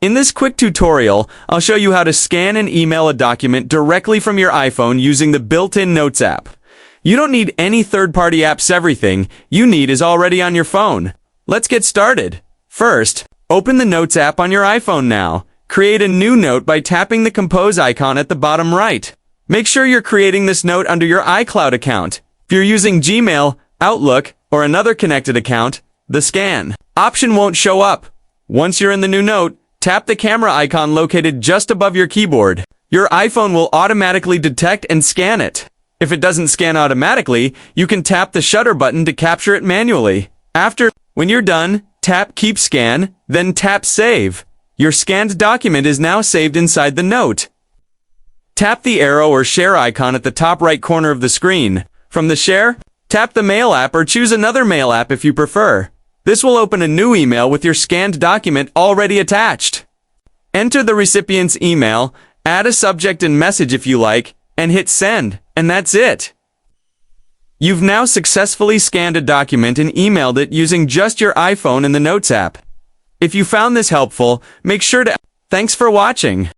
In this quick tutorial, I'll show you how to scan and email a document directly from your iPhone using the built-in Notes app. You don't need any third-party apps. Everything you need is already on your phone. Let's get started. First, open the Notes app on your iPhone now. Create a new note by tapping the Compose icon at the bottom right. Make sure you're creating this note under your iCloud account. If you're using Gmail, Outlook, or another connected account, the Scan option won't show up. Once you're in the new note, tap the camera icon located just above your keyboard. Your iPhone will automatically detect and scan it. If it doesn't scan automatically, you can tap the shutter button to capture it manually. When you're done, tap Keep Scan, then tap Save. Your scanned document is now saved inside the note. Tap the arrow or share icon at the top right corner of the screen. From the share, tap the Mail app or choose another mail app if you prefer. This will open a new email with your scanned document already attached. Enter the recipient's email, add a subject and message if you like, and hit send, and that's it. You've now successfully scanned a document and emailed it using just your iPhone and the Notes app. If you found this helpful, make sure to... Thanks for watching.